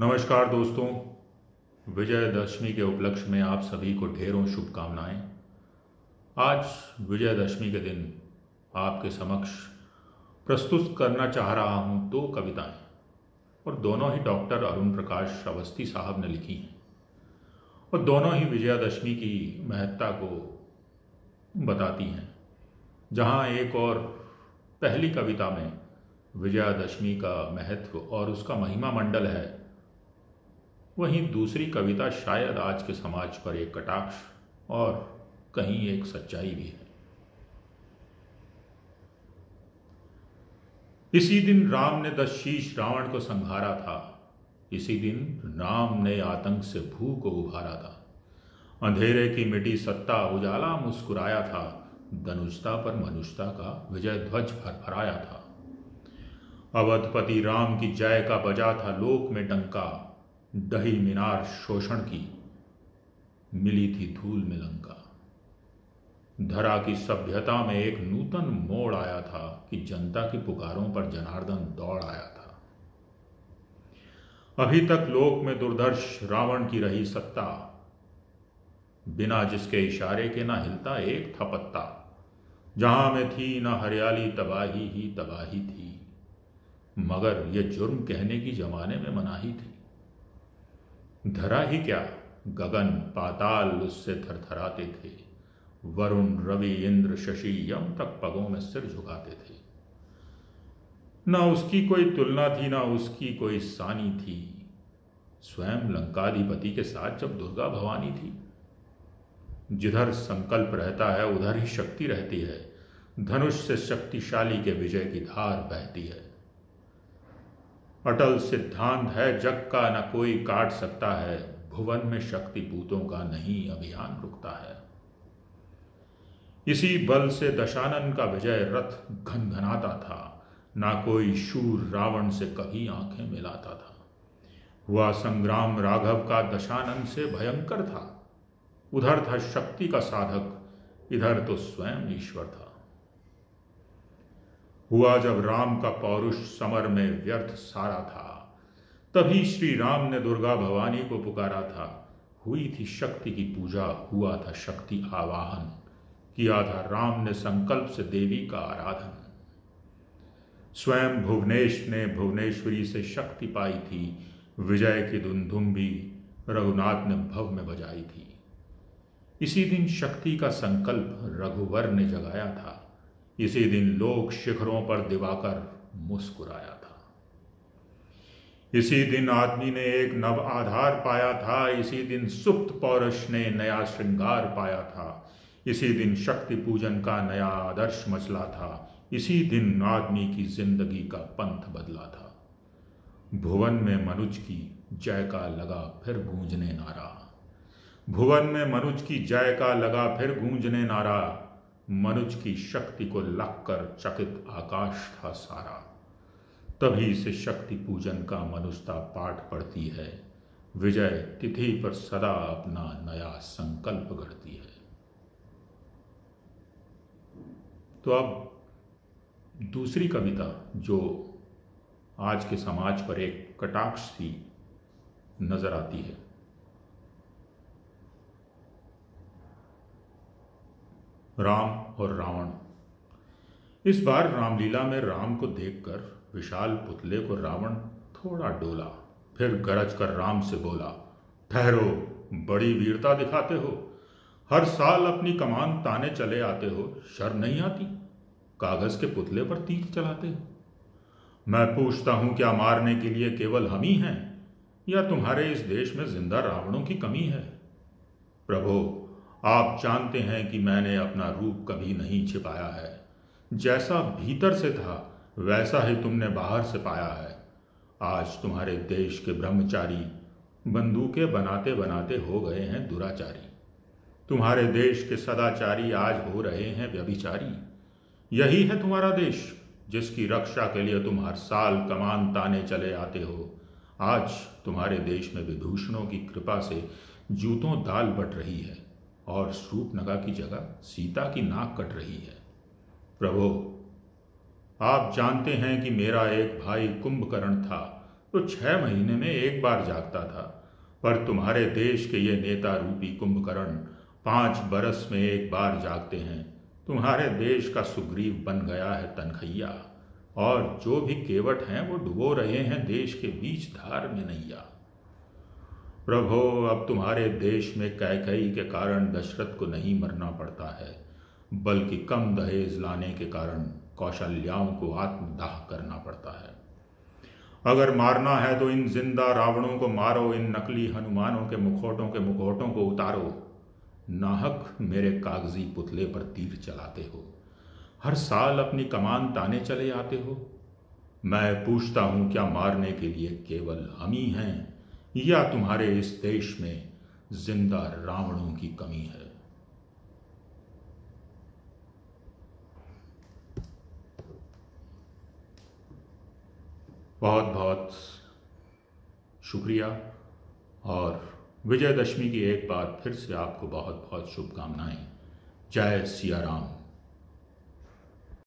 नमस्कार दोस्तों। विजयदशमी के उपलक्ष्य में आप सभी को ढेरों शुभकामनाएं। आज विजयदशमी के दिन आपके समक्ष प्रस्तुत करना चाह रहा हूं दो कविताएं, और दोनों ही डॉक्टर अरुण प्रकाश अवस्थी साहब ने लिखी हैं, और दोनों ही विजयदशमी की महत्ता को बताती हैं। जहां एक और पहली कविता में विजयादशमी का महत्व और उसका महिमा मंडल है, वहीं दूसरी कविता शायद आज के समाज पर एक कटाक्ष और कहीं एक सच्चाई भी है। इसी दिन राम ने 10 शीश रावण को संहारा था। इसी दिन राम ने आतंक से भू को उभारा था। अंधेरे की मिटी सत्ता, उजाला मुस्कुराया था। धनुषता पर मनुष्यता का विजय ध्वज फरफराया था। अवधपति राम की जय का बजा था लोक में डंका। दही मीनार शोषण की मिली थी धूल में लंका। धरा की सभ्यता में एक नूतन मोड़ आया था कि जनता की पुकारों पर जनार्दन दौड़ आया था। अभी तक लोक में दुर्धर्ष रावण की रही सत्ता, बिना जिसके इशारे के ना हिलता एक था पत्ता। जहां में थी ना हरियाली, तबाही ही तबाही थी, मगर यह जुर्म कहने की जमाने में मनाही थी। धरा ही क्या, गगन पाताल उससे थरथराते थे। वरुण रवि इंद्र शशि यम तक पगों में सिर झुकाते थे। ना उसकी कोई तुलना थी, ना उसकी कोई सानी थी। स्वयं लंकाधिपति के साथ जब दुर्गा भवानी थी। जिधर संकल्प रहता है उधर ही शक्ति रहती है। धनुष से शक्तिशाली के विजय की धार बहती है। अटल सिद्धांत है जग का न कोई काट सकता है। भुवन में शक्ति पूतों का नहीं अभियान रुकता है। इसी बल से दशानन का विजय रथ घनघनाता था। ना कोई शूर रावण से कभी आंखें मिलाता था। वह संग्राम राघव का दशानन से भयंकर था। उधर था शक्ति का साधक, इधर तो स्वयं ईश्वर था। हुआ जब राम का पौरुष समर में व्यर्थ सारा था, तभी श्री राम ने दुर्गा भवानी को पुकारा था। हुई थी शक्ति की पूजा, हुआ था शक्ति आवाहन। किया था राम ने संकल्प से देवी का आराधन। स्वयं भुवनेश ने भुवनेश्वरी से शक्ति पाई थी। विजय की धुन भी रघुनाथ ने भव में बजाई थी। इसी दिन शक्ति का संकल्प रघुवर ने जगाया था। इसी दिन लोक शिखरों पर दिवाकर मुस्कुराया था। इसी दिन आदमी ने एक नव आधार पाया था। इसी दिन सुप्त पौरुष ने नया श्रृंगार पाया था। इसी दिन शक्ति पूजन का नया आदर्श मचला था। इसी दिन आदमी की जिंदगी का पंथ बदला था। भुवन में मनुज की जय का लगा फिर गूंजने नारा। भुवन में मनुज की जय का लगा फिर गूंजने नारा। मनुज की शक्ति को लगकर चकित आकाश था सारा। तभी से शक्ति पूजन का मनुष्यता पाठ पढ़ती है। विजय तिथि पर सदा अपना नया संकल्प गढ़ती है। तो अब दूसरी कविता जो आज के समाज पर एक कटाक्ष सी नजर आती है। राम और रावण। इस बार रामलीला में राम को देखकर विशाल पुतले को रावण थोड़ा डोला, फिर गरज कर राम से बोला, ठहरो, बड़ी वीरता दिखाते हो। हर साल अपनी कमान ताने चले आते हो, शर्म नहीं आती? कागज के पुतले पर तीर चलाते हो। मैं पूछता हूं, क्या मारने के लिए केवल हम ही हैं, या तुम्हारे इस देश में जिंदा रावणों की कमी है? प्रभु, आप जानते हैं कि मैंने अपना रूप कभी नहीं छिपाया है। जैसा भीतर से था वैसा ही तुमने बाहर से पाया है। आज तुम्हारे देश के ब्रह्मचारी बंदूकें बनाते बनाते हो गए हैं दुराचारी। तुम्हारे देश के सदाचारी आज हो रहे हैं व्यभिचारी। यही है तुम्हारा देश जिसकी रक्षा के लिए तुम हर साल कमान ताने चले आते हो। आज तुम्हारे देश में विभूषणों की कृपा से जूतों दाल बट रही है, और शूर्पणखा की जगह सीता की नाक कट रही है। प्रभु, आप जानते हैं कि मेरा एक भाई कुंभकर्ण था, तो 6 महीने में एक बार जागता था। पर तुम्हारे देश के ये नेता रूपी कुंभकर्ण 5 बरस में एक बार जागते हैं। तुम्हारे देश का सुग्रीव बन गया है तनखैया, और जो भी केवट हैं वो डुबो रहे हैं देश के बीच धार में नैया। प्रभो, अब तुम्हारे देश में कैकई के कारण दशरथ को नहीं मरना पड़ता है, बल्कि कम दहेज लाने के कारण कौशल्याओं को आत्मदाह करना पड़ता है। अगर मारना है तो इन जिंदा रावणों को मारो, इन नकली हनुमानों के मुखौटों को उतारो। नाहक मेरे कागजी पुतले पर तीर चलाते हो, हर साल अपनी कमान ताने चले आते हो। मैं पूछता हूं, क्या मारने के लिए केवल हम ही हैं, या तुम्हारे इस देश में जिंदा रावणों की कमी है? बहुत बहुत शुक्रिया, और विजयदशमी की एक बार फिर से आपको बहुत बहुत शुभकामनाएं। जय सिया राम।